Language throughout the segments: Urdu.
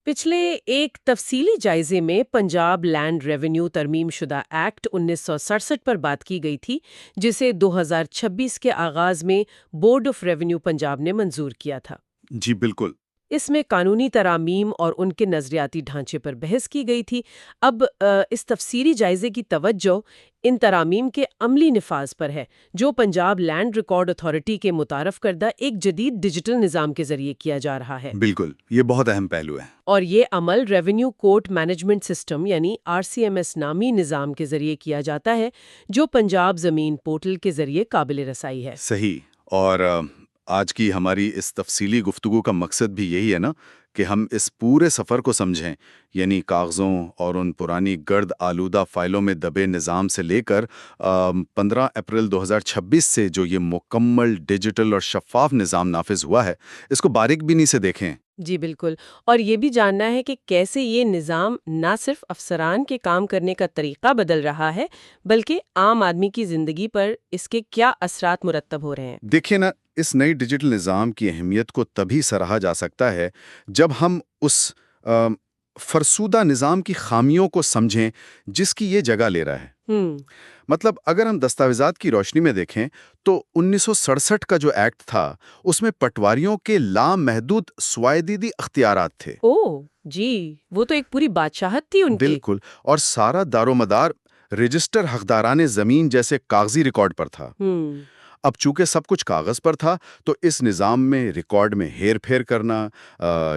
پچھلے ایک تفصیلی جائزے میں پنجاب لینڈ ریونیو ترمیم شدہ ایکٹ 1967 پر بات کی گئی تھی، جسے 2026 کے آغاز میں بورڈ آف ریونیو پنجاب نے منظور کیا تھا۔ جی بالکل۔ اس میں قانونی ترامیم اور ان کے نظریاتی ڈھانچے پر بحث کی گئی تھی۔ اب اس تفصیلی جائزے کی توجہ ان ترامیم کے عملی نفاذ پر ہے، جو پنجاب لینڈ ریکارڈ اتھارٹی کے متعارف کردہ ایک جدید ڈیجیٹل نظام کے ذریعے کیا جا رہا ہے۔ بالکل، یہ بہت اہم پہلو ہے۔ اور یہ عمل ریونیو کورٹ مینجمنٹ سسٹم یعنی RCMS نامی نظام کے ذریعے کیا جاتا ہے، جو پنجاب زمین پورٹل کے ذریعے قابل رسائی ہے۔ صحیح۔ اور آج کی ہماری اس تفصیلی گفتگو کا مقصد بھی یہی ہے نا کہ ہم اس پورے سفر کو سمجھیں، یعنی کاغذوں اور ان پرانی گرد آلودہ فائلوں میں دبے نظام سے لے کر 15 اپریل 2026 سے جو یہ مکمل ڈیجیٹل اور شفاف نظام نافذ ہوا ہے، اس کو باریک بینی سے دیکھیں۔ جی بالکل، اور یہ بھی جاننا ہے کہ کیسے یہ نظام نہ صرف افسران کے کام کرنے کا طریقہ بدل رہا ہے، بلکہ عام آدمی کی زندگی پر اس کے کیا اثرات مرتب ہو رہے ہیں۔ دیکھیں نا، اس نئی ڈیجیٹل نظام کی اہمیت کو تبھی سراہا جا سکتا ہے جب ہم اس فرسودہ نظام کی خامیوں کو سمجھیں جس کی یہ جگہ لے رہا ہے۔ مطلب اگر ہم دستاویزات کی روشنی میں دیکھیں تو 1967 کا جو ایکٹ تھا اس میں پٹواریوں کے لامحدود سوائدیدی اختیارات تھے۔ اوہ جی، وہ تو ایک پوری بادشاہت تھی ان کی۔ بالکل، اور سارا دارومدار رجسٹر حقداران زمین جیسے کاغذی ریکارڈ پر تھا۔ اب چونکہ سب کچھ کاغذ پر تھا تو اس نظام میں ریکارڈ میں ہیر پھیر کرنا،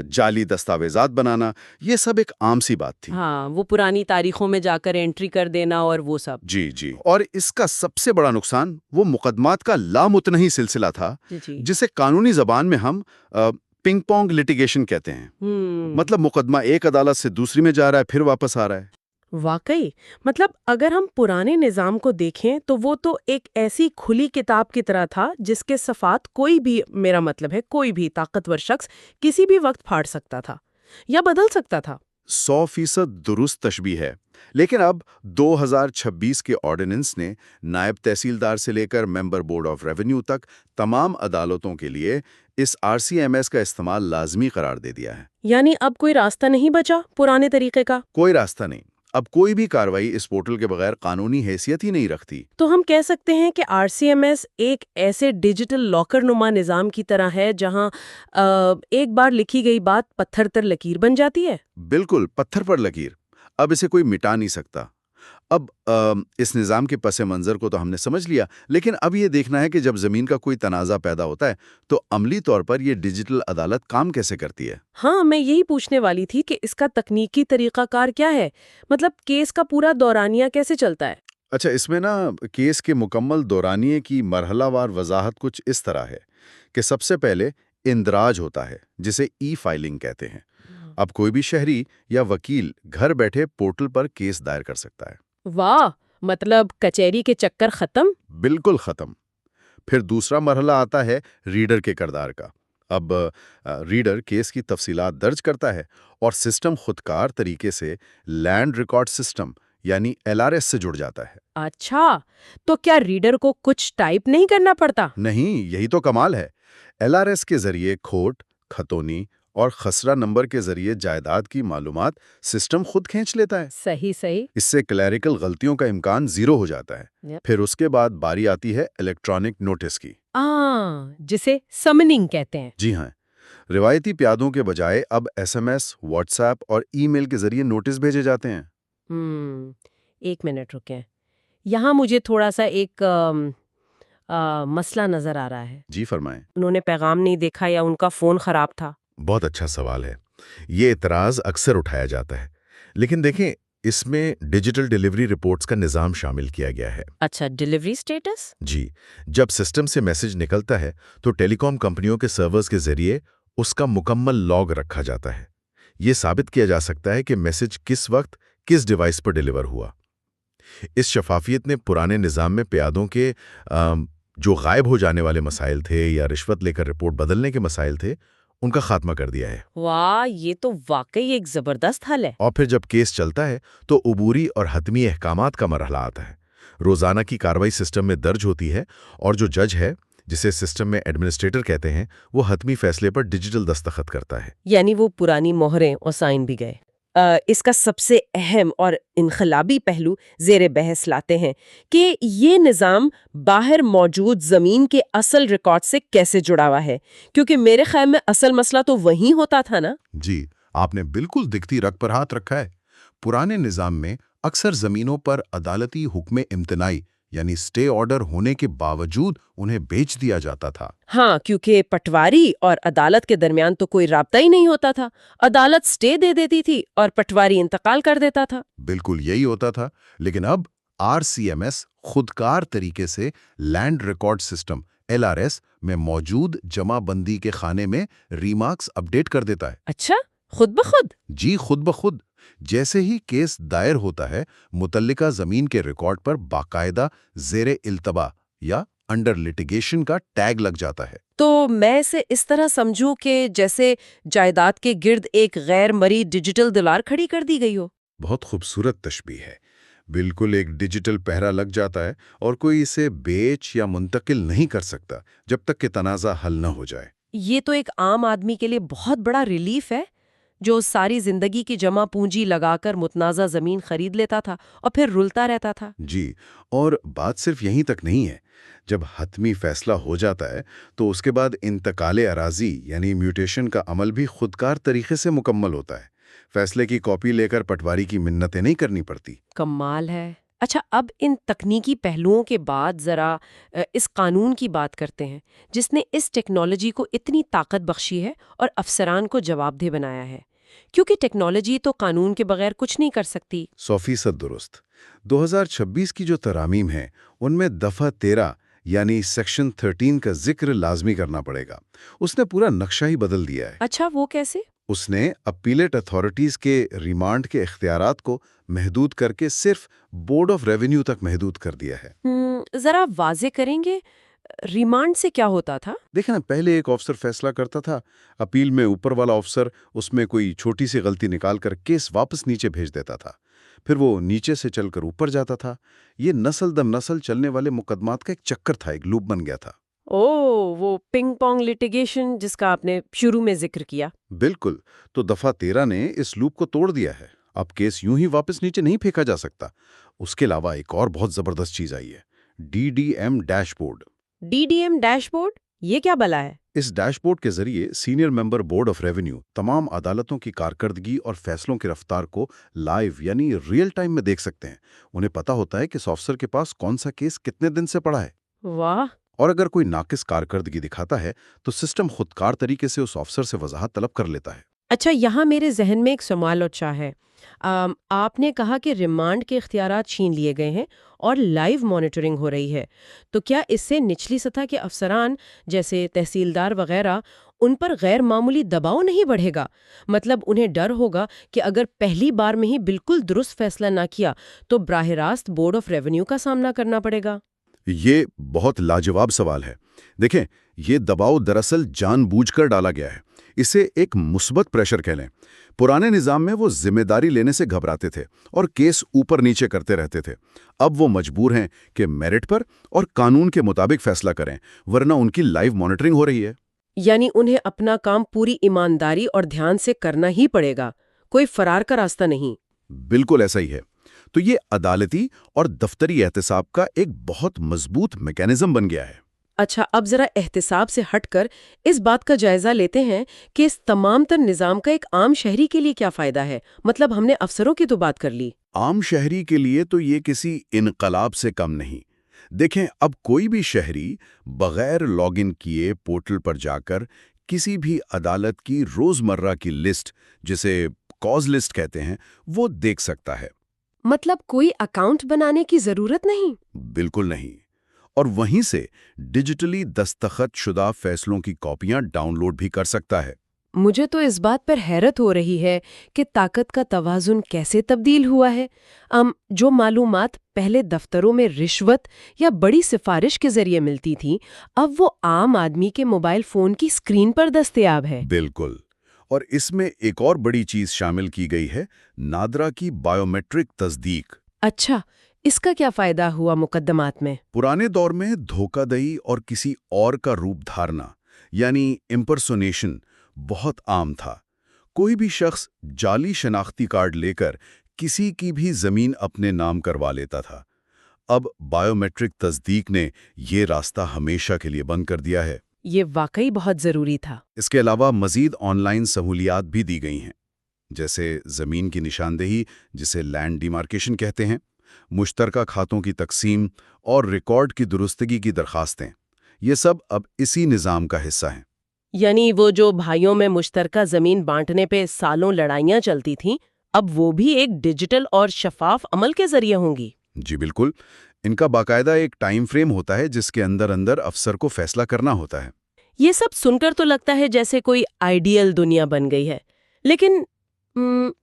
جعلی دستاویزات بنانا، یہ سب ایک عام سی بات تھی۔ ہاں، وہ پرانی تاریخوں میں جا کر انٹری کر دینا اور وہ سب۔ جی، اور اس کا سب سے بڑا نقصان وہ مقدمات کا لامتناہی سلسلہ تھا، جسے قانونی زبان میں ہم پنگ پونگ لیٹیگیشن کہتے ہیں۔ مطلب مقدمہ ایک عدالت سے دوسری میں جا رہا ہے، پھر واپس آ رہا ہے۔ واقعی، مطلب اگر ہم پرانے نظام کو دیکھیں تو وہ تو ایک ایسی کھلی کتاب کی طرح تھا جس کے صفحات کوئی بھی، میرا مطلب ہے کوئی بھی طاقتور شخص کسی بھی وقت پھاڑ سکتا تھا یا بدل سکتا تھا۔ 100% درست تشبیہ ہے۔ لیکن اب 2026 کے آرڈیننس نے نائب تحصیلدار سے لے کر ممبر بورڈ آف ریونیو تک تمام عدالتوں کے لیے اس RCMS کا استعمال لازمی قرار دے دیا ہے۔ یعنی اب کوئی راستہ نہیں بچا پرانے طریقے کا؟ کوئی راستہ نہیں۔ اب کوئی بھی کارروائی اس پورٹل کے بغیر قانونی حیثیت ہی نہیں رکھتی۔ تو ہم کہہ سکتے ہیں کہ RCMS ایک ایسے ڈیجیٹل لاکر نما نظام کی طرح ہے جہاں ایک بار لکھی گئی بات پتھر تر لکیر بن جاتی ہے۔ بالکل، پتھر پر لکیر۔ اب اسے کوئی مٹا نہیں سکتا۔ اب اس نظام کے پس منظر کو تو ہم نے سمجھ لیا، لیکن اب یہ دیکھنا ہے کہ جب زمین کا کوئی تنازع پیدا ہوتا ہے تو عملی طور پر یہ ڈیجیٹل عدالت کام کیسے کرتی ہے۔ ہاں، میں یہی پوچھنے والی تھی کہ اس کا تکنیکی طریقہ کار کیا ہے، مطلب کیس کا پورا دورانیہ کیسے چلتا ہے؟ اچھا، اس میں نا کیس کے مکمل دورانیے کی مرحلہ وار وضاحت کچھ اس طرح ہے کہ سب سے پہلے اندراج ہوتا ہے، جسے ای فائلنگ کہتے ہیں۔ اب کوئی بھی شہری یا وکیل گھر بیٹھے پورٹل پر کیس دائر کر سکتا ہے۔ واہ، مطلب کچہری کے چکر ختم؟ بالکل ختم۔ پھر دوسرا مرحلہ آتا ہے ریڈر کے کردار کا۔ اب ریڈر کیس کی تفصیلات درج کرتا ہے اور سسٹم خودکار طریقے سے لینڈ ریکارڈ سسٹم یعنی LRS سے جڑ جاتا ہے۔ اچھا، تو کیا ریڈر کو کچھ ٹائپ نہیں کرنا پڑتا؟ نہیں، یہی تو کمال ہے۔ LRS کے ذریعے کھوٹ، کھتونی اور خسرہ نمبر کے ذریعے جائیداد کی معلومات سسٹم خود کھینچ لیتا ہے۔ صحیح۔ اس سے کلیریکل غلطیوں کا امکان زیرو ہو جاتا ہے۔ پھر اس کے بعد باری آتی ہے الیکٹرانک نوٹس کی، جسے سمننگ کہتے ہیں۔ جی ہاں، روایتی پیادوں کے بجائے اب SMS، واٹس ایپ اور ای میل کے ذریعے نوٹس بھیجے جاتے ہیں۔ ایک منٹ رکیں، یہاں مجھے تھوڑا سا ایک مسئلہ نظر آ رہا ہے۔ جی فرمائیں۔ انہوں نے پیغام نہیں دیکھا یا ان کا فون خراب تھا؟ بہت اچھا سوال ہے۔ یہ اعتراض اکثر اٹھایا جاتا ہے، لیکن دیکھیں اس میں ڈیجیٹل ڈیلیوری رپورٹس کا نظام شامل کیا گیا ہے۔ اچھا، ڈیلیوری سٹیٹس؟ جی، جب سسٹم سے میسج نکلتا ہے تو ٹیلی کام کمپنیوں کے سرورز کے ذریعے اس کا مکمل لاگ رکھا جاتا ہے۔ یہ ثابت کیا جا سکتا ہے کہ میسج کس وقت کس ڈیوائس پر ڈیلیور ہوا۔ اس شفافیت نے پرانے نظام میں پیادوں کے جو غائب ہو جانے والے مسائل تھے یا رشوت لے کر رپورٹ بدلنے کے مسائل تھے، ان کا خاتمہ کر دیا ہے۔ واہ، یہ تو واقعی ایک زبردست حل ہے۔ اور پھر جب کیس چلتا ہے تو عبوری اور حتمی احکامات کا مرحلہ آتا ہے۔ روزانہ کی کارروائی سسٹم میں درج ہوتی ہے اور جو جج ہے جسے سسٹم میں ایڈمنسٹریٹر کہتے ہیں، وہ حتمی فیصلے پر ڈیجیٹل دستخط کرتا ہے۔ یعنی وہ پرانی مہریں اور سائن بھی گئے۔ اس کا سب سے اہم اور انقلابی پہلو زیر بحث لاتے ہیں کہ یہ نظام باہر موجود زمین کے اصل ریکارڈ سے کیسے جڑا ہوا ہے، کیونکہ میرے خیال میں اصل مسئلہ تو وہیں ہوتا تھا نا۔ جی، آپ نے بالکل دکھتی رگ پر ہاتھ رکھا ہے۔ پرانے نظام میں اکثر زمینوں پر عدالتی حکم امتناعی یعنی سٹے آرڈر ہونے کے باوجود انہیں بیچ دیا جاتا تھا۔ ہاں، کیونکہ پٹواری اور عدالت کے درمیان تو کوئی رابطہ ہی نہیں ہوتا تھا۔ عدالت سٹے دے دیتی تھی اور پٹواری انتقال کر دیتا تھا۔ بالکل یہی ہوتا تھا، لیکن اب RCMS خودکار طریقے سے لینڈ ریکارڈ سسٹم LRS میں موجود جمع بندی کے خانے میں ریمارکس اپڈیٹ کر دیتا ہے۔ اچھا، خود بخود؟ جی، خود بخود۔ جیسے ہی کیس دائر ہوتا ہے، متعلقہ زمین کے ریکارڈ پر باقاعدہ زیر التبا یا انڈر لٹیگیشن کا ٹیگ لگ جاتا ہے۔ تو میں اسے اس طرح سمجھوں کہ جیسے جائیداد کے گرد ایک غیر مرئی ڈیجیٹل دیوار کھڑی کر دی گئی ہو۔ بہت خوبصورت تشبیہ ہے۔ بالکل ایک ڈیجیٹل پہرا لگ جاتا ہے اور کوئی اسے بیچ یا منتقل نہیں کر سکتا جب تک کہ تنازع حل نہ ہو جائے۔ یہ تو ایک عام آدمی کے لیے بہت بڑا ریلیف ہے، جو ساری زندگی کی جمع پونجی لگا کر متنازع زمین خرید لیتا تھا اور پھر رلتا رہتا تھا۔ جی، اور بات صرف یہیں تک نہیں ہے۔ جب حتمی فیصلہ ہو جاتا ہے تو اس کے بعد انتقال اراضی یعنی میوٹیشن کا عمل بھی خودکار طریقے سے مکمل ہوتا ہے۔ فیصلے کی کاپی لے کر پٹواری کی منتیں نہیں کرنی پڑتی۔ کمال ہے۔ اچھا، اب ان تکنیکی پہلوؤں کے بعد ذرا اس قانون کی بات کرتے ہیں جس نے اس ٹیکنالوجی کو اتنی طاقت بخشی ہے اور افسران کو جواب دہ بنایا ہے، کیونکہ ٹیکنالوجی تو قانون کے بغیر کچھ نہیں کر سکتی۔ 100% درست۔ 2026 کی جو ترامیم ہیں ان میں دفعہ 13 یعنی سیکشن 13 کا ذکر لازمی کرنا پڑے گا۔ اس نے پورا نقشہ ہی بدل دیا ہے۔ اچھا، وہ کیسے؟ اس نے اپیلیٹ اتھارٹیز کے ریمانڈ کے اختیارات کو محدود کر کے صرف بورڈ آف ریونیو تک محدود کر دیا ہے۔ ذرا واضح کریں گے، ریمانڈ سے کیا ہوتا تھا؟ دیکھیں نا، پہلے ایک افسر فیصلہ کرتا تھا، اپیل میں اوپر والا افسر اس میں کوئی چھوٹی سی غلطی نکال کر کیس واپس نیچے بھیج دیتا تھا، پھر وہ نیچے سے چل کر اوپر جاتا تھا۔ یہ نسل در نسل چلنے والے مقدمات کا ایک چکر تھا، ایک لوپ بن گیا تھا۔ وہ پنگ پونگ لٹیگیشن جس کا آپ نے شروع میں ذکر کیا۔ بالکل، تو دفعہ 13 نے اس لوپ کو توڑ دیا ہے۔ اب کیس یوں ہی واپس نیچے نہیں پھینکا جا سکتا۔ اس کے علاوہ ایک اور بہت زبردست چیز آئی ہے، DDM dash board. DDM dash board, یہ کیا بلا ہے؟ اس ڈیش بورڈ کے ذریعے senior member board of revenue تمام عدالتوں کی کارکردگی اور فیصلوں کی رفتار کو لائیو یعنی ریئل ٹائم میں دیکھ سکتے ہیں۔ انہیں پتا ہوتا ہے کہ اس افسر کے پاس کون سا کیس کتنے دن سے پڑا ہے۔ واہ! اور اگر کوئی ناقص کارکردگی دکھاتا ہے تو سسٹم خودکار طریقے سے اس افسر سے وضاحت طلب کر لیتا ہے۔ اچھا، یہاں میرے ذہن میں ایک سوال اٹھا ہے۔ آپ نے کہا کہ ریمانڈ کے اختیارات چھین لیے گئے ہیں اور لائیو مانیٹرنگ ہو رہی ہے، تو کیا اس سے نچلی سطح کے افسران جیسے تحصیلدار وغیرہ ان پر غیر معمولی دباؤ نہیں بڑھے گا؟ مطلب انہیں ڈر ہوگا کہ اگر پہلی بار میں ہی بالکل درست فیصلہ نہ کیا تو براہ راست بورڈ آف ریونیو کا سامنا کرنا پڑے گا؟ یہ بہت لاجواب سوال ہے۔ دیکھیں، یہ دباؤ دراصل جان بوجھ کر ڈالا گیا ہے۔ اسے ایک مثبت پریشر کہہ لیں۔ پرانے نظام میں وہ ذمہ داری لینے سے گھبراتے تھے اور کیس اوپر نیچے کرتے رہتے تھے۔ اب وہ مجبور ہیں کہ میرٹ پر اور قانون کے مطابق فیصلہ کریں، ورنہ ان کی لائیو مانیٹرنگ ہو رہی ہے۔ یعنی انہیں اپنا کام پوری ایمانداری اور دھیان سے کرنا ہی پڑے گا، کوئی فرار کا راستہ نہیں۔ بالکل ایسا ہی ہے۔ تو یہ عدالتی اور دفتری احتساب کا ایک بہت مضبوط میکینزم بن گیا ہے۔ اچھا، اب ذرا احتساب سے ہٹ کر اس بات کا جائزہ لیتے ہیں کہ اس تمام تر نظام کا ایک عام شہری کے لیے کیا فائدہ ہے۔ مطلب ہم نے افسروں کی تو بات کر لی، عام شہری کے لیے تو یہ کسی انقلاب سے کم نہیں۔ دیکھیں، اب کوئی بھی شہری بغیر لاگ ان کیے پورٹل پر جا کر کسی بھی عدالت کی روزمرہ کی لسٹ، جسے کاز لسٹ کہتے ہیں، وہ دیکھ سکتا ہے۔ مطلب کوئی اکاؤنٹ بنانے کی ضرورت نہیں؟ بالکل نہیں۔ اور وہیں سے ڈیجیٹلی دستخط شدہ فیصلوں کی کاپیاں ڈاؤن لوڈ بھی کر سکتا ہے۔ مجھے تو اس بات پر حیرت ہو رہی ہے کہ طاقت کا توازن کیسے تبدیل ہوا ہے۔ جو معلومات پہلے دفتروں میں رشوت یا بڑی سفارش کے ذریعے ملتی تھی، اب وہ عام آدمی کے موبائل فون کی اسکرین پر دستیاب ہے۔ بالکل۔ اور اس میں ایک اور بڑی چیز شامل کی گئی ہے، نادرا کی بائیومیٹرک تصدیق۔ اچھا، اس کا کیا فائدہ ہوا مقدمات میں؟ پرانے دور میں دھوکہ دہی اور کسی اور کا روپ دھارنا یعنی امپرسونیشن بہت عام تھا۔ کوئی بھی شخص جعلی شناختی کارڈ لے کر کسی کی بھی زمین اپنے نام کروا لیتا تھا۔ اب بائیو میٹرک تصدیق نے یہ راستہ ہمیشہ کے لیے بند کر دیا ہے۔ یہ واقعی بہت ضروری تھا۔ اس کے علاوہ مزید آن لائن سہولیات بھی دی گئی ہیں، جیسے زمین کی نشاندہی جسے لینڈ ڈیمارکیشن کہتے ہیں، مشترکہ کھاتوں کی تقسیم اور ریکارڈ کی درستگی کی درخواستیں، یہ سب اب اسی نظام کا حصہ ہیں۔ یعنی وہ جو بھائیوں میں مشترکہ زمین بانٹنے پہ سالوں لڑائیاں چلتی تھیں، اب وہ بھی ایک ڈیجیٹل اور شفاف عمل کے ذریعے ہوں گی۔ جی بالکل، ان کا باقاعدہ ایک ٹائم فریم ہوتا ہے جس کے اندر افسر کو فیصلہ کرنا ہوتا ہے۔ یہ سب سن کر تو لگتا ہے جیسے کوئی آئیڈیل دنیا بن گئی ہے، لیکن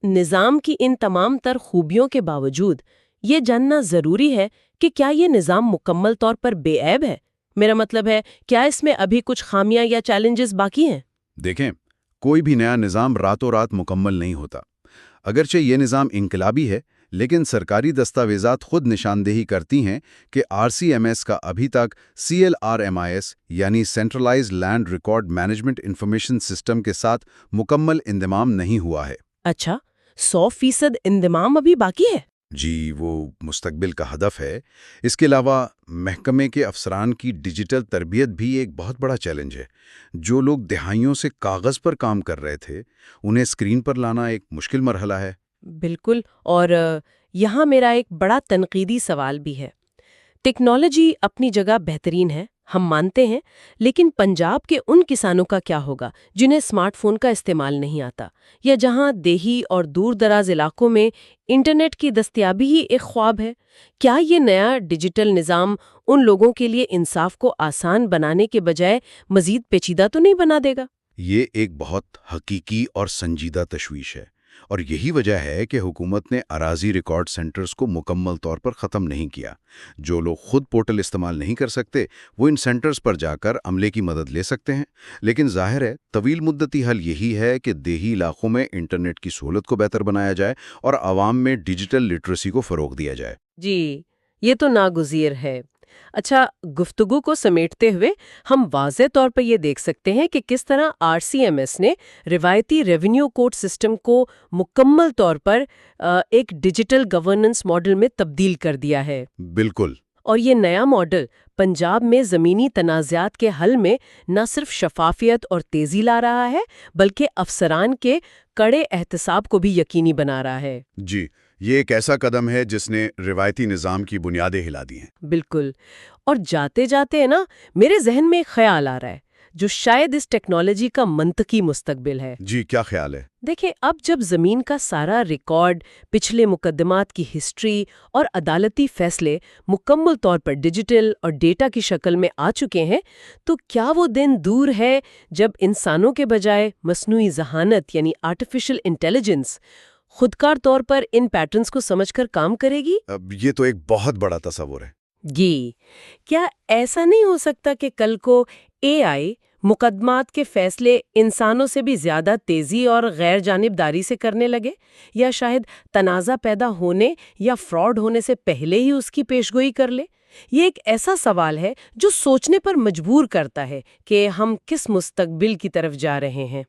نظام کی ان تمام تر خوبیوں کے باوجود یہ جاننا ضروری ہے کہ کیا یہ نظام مکمل طور پر بے عیب ہے؟ میرا مطلب ہے، کیا اس میں ابھی کچھ خامیاں یا چیلنجز باقی ہیں؟ دیکھیں، کوئی بھی نیا نظام راتوں رات مکمل نہیں ہوتا۔ اگرچہ یہ نظام انقلابی ہے، لیکن سرکاری دستاویزات خود نشاندہی کرتی ہیں کہ RCMS کا ابھی تک CLRMIS یعنی centralized land record management information system کے ساتھ مکمل انضمام نہیں ہوا ہے۔ اچھا، 100% انضمام ابھی باقی ہے؟ جی، وہ مستقبل کا ہدف ہے۔ اس کے علاوہ محکمے کے افسران کی ڈیجیٹل تربیت بھی ایک بہت بڑا چیلنج ہے۔ جو لوگ دہائیوں سے کاغذ پر کام کر رہے تھے، انہیں اسکرین پر لانا ایک مشکل مرحلہ ہے۔ بالکل، اور یہاں میرا ایک بڑا تنقیدی سوال بھی ہے۔ ٹیکنالوجی اپنی جگہ بہترین ہے، ہم مانتے ہیں، لیکن پنجاب کے ان کسانوں کا کیا ہوگا جنہیں اسمارٹ فون کا استعمال نہیں آتا، یا جہاں دیہی اور دور دراز علاقوں میں انٹرنیٹ کی دستیابی ہی ایک خواب ہے؟ کیا یہ نیا ڈیجیٹل نظام ان لوگوں کے لیے انصاف کو آسان بنانے کے بجائے مزید پیچیدہ تو نہیں بنا دے گا؟ یہ ایک بہت حقیقی اور سنجیدہ تشویش ہے، اور یہی وجہ ہے کہ حکومت نے اراضی ریکارڈ سینٹرز کو مکمل طور پر ختم نہیں کیا۔ جو لوگ خود پورٹل استعمال نہیں کر سکتے، وہ ان سینٹرز پر جا کر عملے کی مدد لے سکتے ہیں۔ لیکن ظاہر ہے، طویل مدتی حل یہی ہے کہ دیہی علاقوں میں انٹرنیٹ کی سہولت کو بہتر بنایا جائے اور عوام میں ڈیجیٹل لٹریسی کو فروغ دیا جائے۔ جی، یہ تو ناگزیر ہے۔ اچھا، گفتگو کو سمیٹتے ہوئے ہم واضح طور پر یہ دیکھ سکتے ہیں کہ کس طرح RCMS نے روایتی ریونیو کوڈ سسٹم کو مکمل طور پر ایک ڈیجیٹل گورننس ماڈل میں تبدیل کر دیا ہے۔ بالکل۔ اور یہ نیا ماڈل پنجاب میں زمینی تنازعات کے حل میں نہ صرف شفافیت اور تیزی لا رہا ہے، بلکہ افسران کے کڑے احتساب کو بھی یقینی بنا رہا ہے۔ جی، یہ ایک ایسا قدم ہے جس نے روایتی نظام کی بنیادیں ہلا دی ہیں۔ بالکل، اور جاتے جاتے نا میرے ذہن میں ایک خیال آ رہا ہے جو شاید اس ٹیکنالوجی کا منطقی مستقبل ہے۔ جی، کیا خیال ہے؟ دیکھیں، اب جب زمین کا سارا ریکارڈ، پچھلے مقدمات کی ہسٹری اور عدالتی فیصلے مکمل طور پر ڈیجیٹل اور ڈیٹا کی شکل میں آ چکے ہیں، تو کیا وہ دن دور ہے جب انسانوں کے بجائے مصنوعی ذہانت یعنی آرٹیفیشل انٹیلیجنس خودکار طور پر ان پیٹرنز کو سمجھ کر کام کرے گی؟ اب یہ تو ایک بہت بڑا تصور ہے۔ جی، کیا ایسا نہیں ہو سکتا کہ کل کو AI مقدمات کے فیصلے انسانوں سے بھی زیادہ تیزی اور غیر جانبداری سے کرنے لگے، یا شاید تنازع پیدا ہونے یا فراڈ ہونے سے پہلے ہی اس کی پیشگوئی کر لے؟ یہ ایک ایسا سوال ہے جو سوچنے پر مجبور کرتا ہے کہ ہم کس مستقبل کی طرف جا رہے ہیں۔